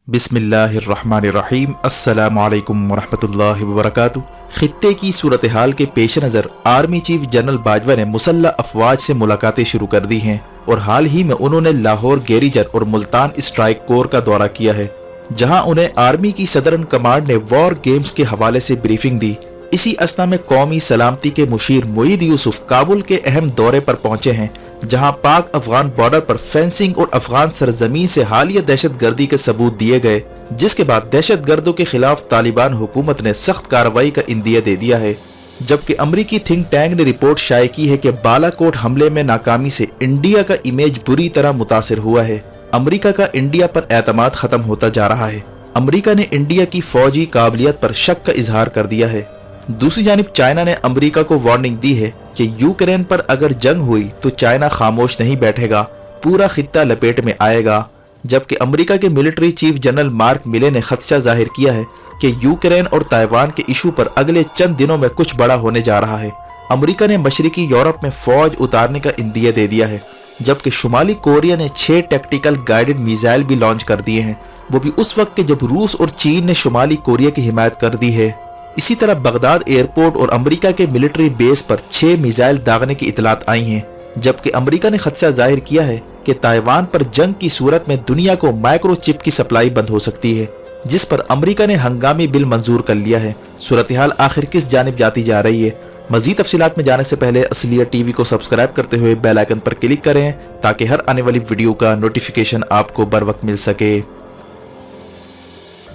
बिस्मिल्लाहिर्रहमानिर्रहीम अस्सलामु अलैकुम वरहमतुल्लाहि वबरकातुहू। खित्ते की सूरत हाल के पेश नज़र आर्मी चीफ जनरल बाजवा ने मुसल्लह अफवाज से मुलाकातें शुरू कर दी हैं और हाल ही में उन्होंने लाहौर गैरीजर और मुल्तान स्ट्राइक कोर का दौरा किया है, जहां उन्हें आर्मी की सदरन कमांड ने वॉर गेम्स के हवाले से ब्रीफिंग दी। इसी असना में कौमी सलामती के मुशीर मुईद यूसुफ काबुल के अहम दौरे पर पहुंचे हैं, जहां पाक अफगान बॉर्डर पर फेंसिंग और अफगान सरजमीन से हालिया दहशतगर्दी के सबूत दिए गए, जिसके बाद दहशतगर्दों के खिलाफ तालिबान हुकूमत ने सख्त कार्रवाई का इंदिया दे दिया है। जबकि अमरीकी थिंक टैंक ने रिपोर्ट शाये की है कि बालाकोट हमले में नाकामी से इंडिया का इमेज बुरी तरह मुतासिर हुआ है। अमरीका का इंडिया पर एतमाद खत्म होता जा रहा है। अमरीका ने इंडिया की फौजी काबिलियत पर शक का इजहार कर दिया है। दूसरी जानिब चाइना ने अमरीका को वार्निंग दी है कि यूक्रेन पर अगर जंग हुई तो चाइना खामोश नहीं बैठेगा, पूरा खित्ता लपेट में आएगा। जबकि अमरीका के मिलिट्री चीफ जनरल मार्क मिले ने खदशा जाहिर किया है कि यूक्रेन और ताइवान के इशू पर अगले चंद दिनों में कुछ बड़ा होने जा रहा है। अमरीका ने मशरिकी यूरोप में फौज उतारने का इंदिया दे दिया है, जबकि शुमाली कोरिया ने 6 टैक्टिकल गाइडेड मिसाइल भी लॉन्च कर दिए हैं, वो भी उस वक्त के जब रूस और चीन ने शुमाली कोरिया की हिमायत कर दी है। इसी तरह बगदाद एयरपोर्ट और अमेरिका के मिलिट्री बेस पर 6 मिसाइल दागने की इतलात आई हैं, जबकि अमेरिका ने खदशा जाहिर किया है कि ताइवान पर जंग की सूरत में दुनिया को माइक्रोचिप की सप्लाई बंद हो सकती है, जिस पर अमेरिका ने हंगामी बिल मंजूर कर लिया है। सूरत हाल आखिर किस जानिब जाती जा रही है? मजीद तफसीलात में जाने से पहले असलियत टीवी को सब्सक्राइब करते हुए बेल आइकन पर क्लिक करें ताकि हर आने वाली वीडियो का नोटिफिकेशन आपको बर वक्त मिल सके।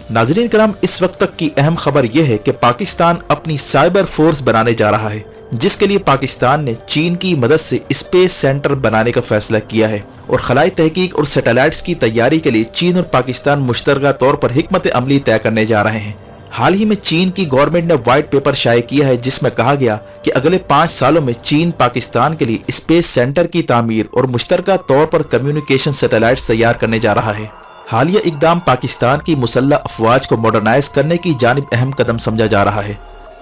नाज़रीन कराम, इस वक्त तक की अहम खबर यह है कि पाकिस्तान अपनी साइबर फोर्स बनाने जा रहा है, जिसके लिए पाकिस्तान ने चीन की मदद से स्पेस सेंटर बनाने का फैसला किया है और खलाई तहकीक और सैटेलाइट्स की तैयारी के लिए चीन और पाकिस्तान मुश्तरका तौर पर हिकमत अमली तय करने जा रहे हैं। हाल ही में चीन की गवर्नमेंट ने व्हाइट पेपर शाये किया है, जिसमें कहा गया कि अगले 5 सालों में चीन पाकिस्तान के लिए स्पेस सेंटर की तामीर और मुश्तरका तौर पर कम्युनिकेशन सैटेलाइट्स तैयार करने जा रहा है। हालिया इकदाम पाकिस्तान की मुसल्लह अफवाज को मॉडर्नाइज करने की जानिब अहम कदम समझा जा रहा है,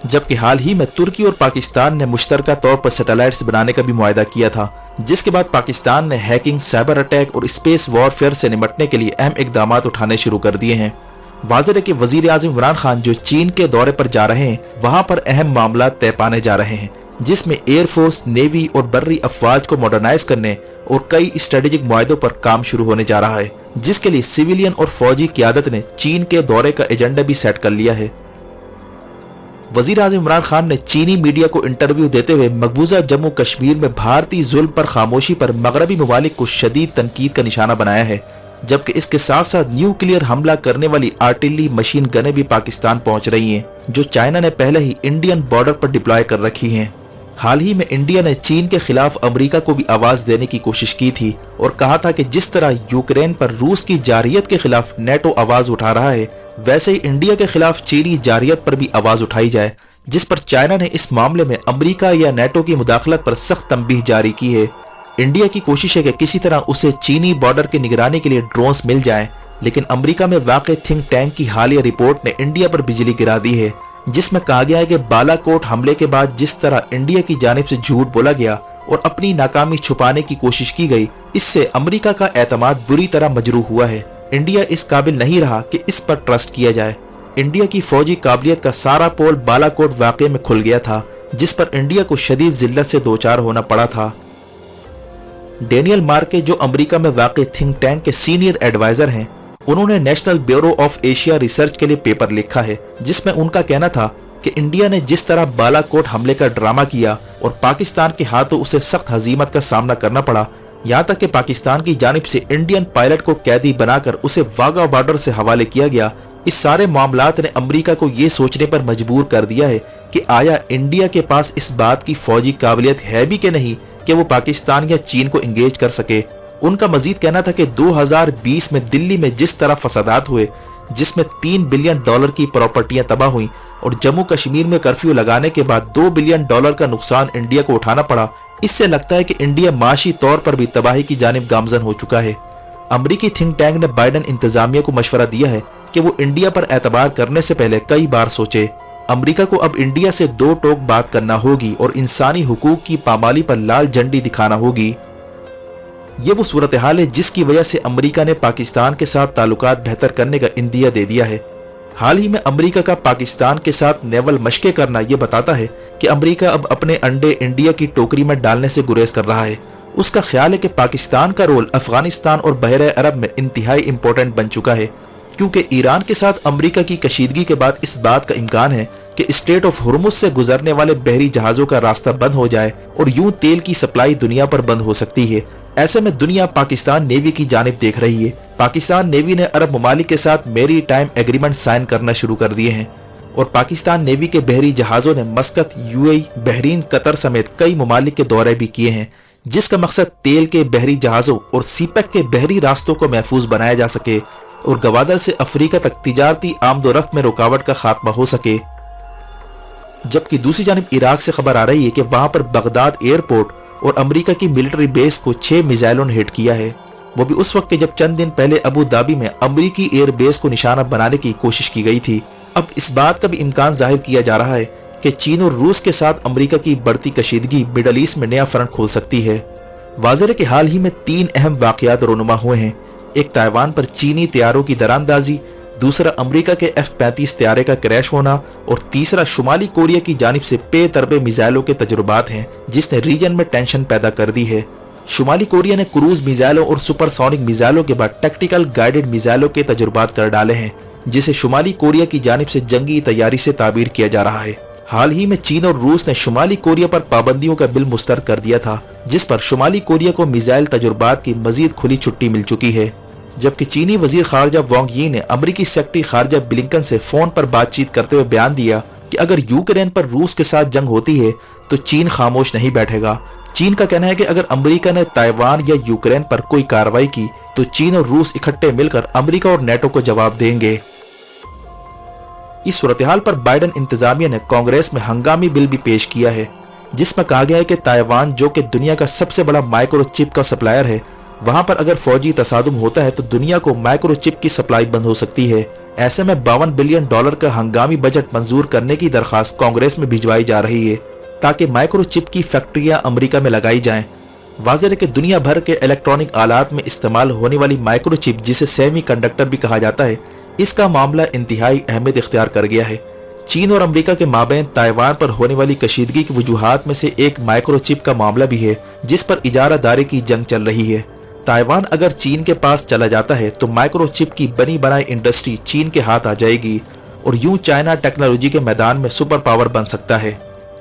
जबकि हाल ही में तुर्की और पाकिस्तान ने मुश्तरका तौर पर सैटेलाइट्स बनाने का भी मुआहदा किया था, जिसके बाद पाकिस्तान ने हैकिंग, साइबर अटैक और स्पेस वॉरफेयर से निपटने के लिए अहम इकदाम उठाने शुरू कर दिए हैं। वाज़ेह है कि वजीर आज़म इमरान खान जो चीन के दौरे पर जा रहे हैं, वहां पर अहम मामला तय पाने जा रहे हैं, जिसमें एयरफोर्स, नेवी और बर्री अफवाज को मॉडर्नाइज करने और कई स्ट्रेटेजिक मुआहदों पर काम शुरू होने जा रहा है, जिसके लिए सिविलियन और फौजी क़यादत ने चीन के दौरे का एजेंडा भी सेट कर लिया है। वजीर आज़म इमरान खान ने चीनी मीडिया को इंटरव्यू देते हुए मकबूजा जम्मू कश्मीर में भारतीय जुल्म पर खामोशी पर मगरबी ममालिक को शदीद तनकीद का निशाना बनाया है, जबकि इसके साथ साथ न्यूक्लियर हमला करने वाली आर्टिलरी मशीन गनें भी पाकिस्तान पहुंच रही हैं, जो चाइना ने पहले ही इंडियन बॉर्डर पर डिप्लॉय कर रखी हैं। हाल ही में इंडिया ने चीन के खिलाफ अमेरिका को भी आवाज देने की कोशिश की थी और कहा था कि जिस तरह यूक्रेन पर रूस की जारियत के खिलाफ नेटो आवाज उठा रहा है, वैसे ही इंडिया के खिलाफ चीनी जारियत पर भी आवाज उठाई जाए, जिस पर चाइना ने इस मामले में अमेरिका या नेटो की मुदाखलत पर सख्त तंबीह जारी की है। इंडिया की कोशिश है कि किसी तरह उसे चीनी बॉर्डर की निगरानी के लिए ड्रोन्स मिल जाएं, लेकिन अमेरिका में वाक़ थिंक टैंक की हालिया रिपोर्ट ने इंडिया पर बिजली गिरा दी है, जिसमें कहा गया है कि बालाकोट हमले के बाद जिस तरह इंडिया की जानिब से झूठ बोला गया और अपनी नाकामी छुपाने की कोशिश की गई, इससे अमेरिका का एतमाद बुरी तरह मजरूह हुआ है। इंडिया इस काबिल नहीं रहा कि इस पर ट्रस्ट किया जाए। इंडिया की फौजी काबिलियत का सारा पोल बालाकोट वाक़े में खुल गया था, जिस पर इंडिया को शदीद जिल्लत से दो चार होना पड़ा था। डेनियल मार्के, जो अमेरिका में वाक़े थिंक टैंक के सीनियर एडवाइजर हैं, उन्होंने national bureau of Asia research के लिए पेपर लिखा है, जिसमें उनका कहना था कि इंडिया ने जिस तरह बालाकोट हमले का ड्रामा किया और पाकिस्तान के हाथों उसे सख्त हजीमत का सामना करना पड़ा, यहाँ तक कि पाकिस्तान की जानिब से इंडियन पायलट को कैदी बनाकर उसे वाघा बॉर्डर से हवाले किया गया, इस सारे मामलात ने अमेरिका को ये सोचने पर मजबूर कर दिया है कि आया इंडिया के पास इस बात की फौजी काबिलियत है भी कि नहीं कि वो पाकिस्तान या चीन को इंगेज कर सके। उनका मजीद कहना था कि 2020 में दिल्ली में जिस तरह फसादात हुए, जिसमें $3 बिलियन की प्रॉपर्टियां तबाह हुई और जम्मू कश्मीर में कर्फ्यू लगाने के बाद $2 बिलियन का नुकसान इंडिया को उठाना पड़ा, इससे लगता है कि इंडिया माशी तौर पर भी तबाही की जानिब गामजन हो चुका है। अमरीकी थिंक टैंक ने बाइडन इंतजामिया को मशवरा दिया है कि वो इंडिया पर एतबार करने से पहले कई बार सोचे। अमेरिका को अब इंडिया से दो टोक बात करना होगी और इंसानी हुकूक की पामाली पर लाल झंडी दिखाना होगी। یہ وہ صورتحال ہے جس کی وجہ سے امریکہ نے پاکستان کے ساتھ تعلقات بہتر کرنے کا عندیہ دے دیا ہے۔ حال ہی میں امریکہ کا پاکستان کے ساتھ نیول مشقیں کرنا یہ بتاتا ہے کہ امریکہ اب اپنے انڈے انڈیا کی ٹوکری میں ڈالنے سے گریز کر رہا ہے۔ اس کا خیال ہے کہ پاکستان کا رول افغانستان اور بحیرہ عرب میں انتہائی امپورٹنٹ بن چکا ہے، کیونکہ ایران کے ساتھ امریکہ کی کشیدگی کے بعد اس بات کا امکان ہے کہ اسٹریٹ آف ہرمز سے گزرنے والے بحری جہازوں کا راستہ بند ہو جائے اور یوں تیل کی سپلائی دنیا پر بند ہو سکتی ہے۔ ایسے میں دنیا پاکستان نیوی کی جانب دیکھ رہی ہے۔ پاکستان نیوی نے عرب ممالک کے ساتھ میری ٹائم ایگریمنٹ سائن کرنا شروع کر دیے ہیں، اور پاکستان نیوی کے بحری جہازوں نے مسقط، بحرین، قطر سمیت کئی ممالک کے دورے بھی کیے ہیں، جس کا مقصد تیل کے بحری جہازوں اور سی پیک کے بحری راستوں کو محفوظ بنایا جا سکے اور گوادر سے افریقہ تک تجارتی آمد و رفت میں رکاوٹ کا خاتمہ ہو سکے۔ جبکہ دوسری جانب عراق سے خبر آ رہی ہے کہ وہاں پر بغداد ایئرپورٹ اور امریکہ کی ملٹری بیس کو 6 میزائلوں نے ہٹ کیا ہے، وہ بھی اس وقت کہ جب چند دن پہلے ابو دھابی میں امریکی ایئر بیس کو نشانہ بنانے کی کوشش کی گئی تھی۔ اب اس بات کا بھی امکان ظاہر کیا جا رہا ہے کہ چین اور روس کے ساتھ امریکہ کی بڑھتی کشیدگی مڈل ایسٹ میں نیا فرنٹ کھول سکتی ہے۔ واضح ہے کہ حال ہی میں 3 اہم واقعات رونما ہوئے ہیں، ایک تائیوان پر چینی طیاروں کی دراندازی، دوسرا امریکہ کے F-35 طیارے کا کریش ہونا، اور تیسرا شمالی کوریا کی جانب سے پے تربے میزائلوں کے تجربات ہیں جس نے ریجن میں ٹینشن پیدا کر دی ہے۔ شمالی کوریا نے کروز میزائلوں اور سپر سونک میزائلوں کے بعد ٹیکٹیکل گائیڈڈ میزائلوں کے تجربات کر ڈالے ہیں، جسے شمالی کوریا کی جانب سے جنگی تیاری سے تعبیر کیا جا رہا ہے۔ حال ہی میں چین اور روس نے شمالی کوریا پر پابندیوں کا بل مسترد کر دیا تھا، جس پر شمالی کوریا کو میزائل تجربات کی مزید کھلی چھٹی مل چکی ہے، جبکہ چینی وزیر خارجہ وانگ یی نے امریکی سیکرٹری خارجہ بلنکن سے فون پر بات چیت کرتے ہوئے بیان دیا کہ اگر یوکرین پر روس کے ساتھ جنگ ہوتی ہے تو چین خاموش نہیں بیٹھے گا۔ چین کا کہنا ہے کہ اگر امریکہ نے تائیوان یا یوکرین پر کوئی کارروائی کی تو چین اور روس اکٹھے مل کر امریکہ اور نیٹو کو جواب دیں گے۔ اس صورتحال پر بائیڈن انتظامیہ نے کانگریس میں ہنگامی بل بھی پیش کیا ہے، جس میں کہا گیا ہے کہ تائیوان جو کہ دنیا کا سب سے بڑا مائکرو چپ کا سپلائر ہے، وہاں پر اگر فوجی تصادم ہوتا ہے تو دنیا کو مائکرو چپ کی سپلائی بند ہو سکتی ہے۔ ایسے میں $52 بلین کا ہنگامی بجٹ منظور کرنے کی درخواست کانگریس میں بھجوائی جا رہی ہے تاکہ مائکرو چپ کی فیکٹریاں امریکہ میں لگائی جائیں۔ واضح ہے کہ دنیا بھر کے الیکٹرانک آلات میں استعمال ہونے والی مائکرو چپ، جسے سیمی کنڈکٹر بھی کہا جاتا ہے، اس کا معاملہ انتہائی اہمیت اختیار کر گیا ہے۔ چین اور امریکہ کے مابین تائیوان پر ہونے والی کشیدگی کی وجوہات میں سے ایک مائکرو چپ کا معاملہ بھی ہے، جس پر اجارہ داری کی جنگ چل رہی ہے۔ تائیوان اگر چین کے پاس چلا جاتا ہے تو مائکرو چپ کی بنی بنائی انڈسٹری چین کے ہاتھ آ جائے گی اور یوں چائنا ٹیکنالوجی کے میدان میں سپر پاور بن سکتا ہے،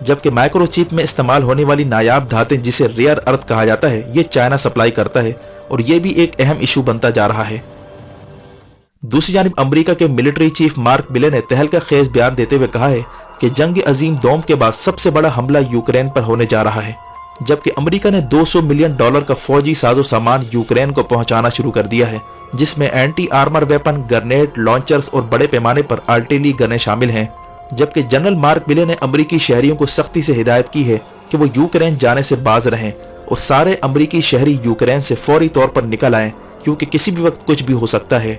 جبکہ مائکرو چپ میں استعمال ہونے والی نایاب دھاتیں جسے ریئر ارتھ کہا جاتا ہے، یہ چائنا سپلائی کرتا ہے اور یہ بھی ایک اہم ایشو بنتا جا رہا ہے۔ دوسری جانب امریکہ کے ملٹری چیف مارک ملے نے تہلکہ خیز بیان دیتے ہوئے کہا ہے کہ جنگ عظیم دوم کے بعد سب سے بڑا حملہ یوکرین پر ہونے جا رہا ہے، جبکہ امریکہ نے $200 ملین کا فوجی ساز و سامان یوکرین کو پہنچانا شروع کر دیا ہے، جس میں anti armour weapon, grenade launchers اور بڑے پیمانے پر آرٹلری گنیں شامل ہیں۔ جبکہ جنرل مارک ملے نے امریکی شہریوں کو سختی سے ہدایت کی ہے کہ وہ یوکرین جانے سے باز رہیں اور سارے امریکی شہری یوکرین سے فوری طور پر نکل آئیں، کیونکہ کسی بھی وقت کچھ بھی ہو سکتا ہے۔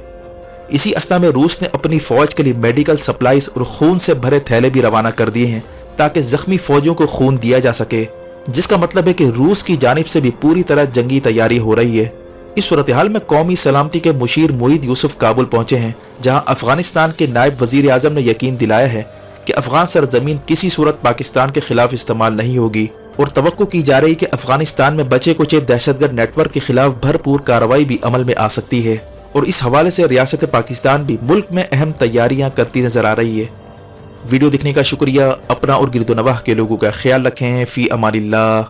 اسی اثنا میں روس نے اپنی فوج کے لیے میڈیکل سپلائز اور خون سے بھرے تھیلے بھی روانہ کر دیے ہیں تاکہ زخمی فوجیوں کو خون دیا جا سکے، جس کا مطلب ہے کہ روس کی جانب سے بھی پوری طرح جنگی تیاری ہو رہی ہے۔ اس صورتحال میں قومی سلامتی کے مشیر معید یوسف کابل پہنچے ہیں، جہاں افغانستان کے نائب وزیر اعظم نے یقین دلایا ہے کہ افغان سرزمین کسی صورت پاکستان کے خلاف استعمال نہیں ہوگی، اور توقع کی جا رہی کہ افغانستان میں بچے کچے دہشت گرد نیٹ ورک کے خلاف بھرپور کارروائی بھی عمل میں آ سکتی ہے، اور اس حوالے سے ریاست پاکستان بھی ملک میں اہم تیاریاں کرتی نظر آ رہی ہے۔ ویڈیو دیکھنے کا شکریہ، اپنا اور گرد و نواح کے لوگوں کا خیال رکھیں، فی امان اللہ۔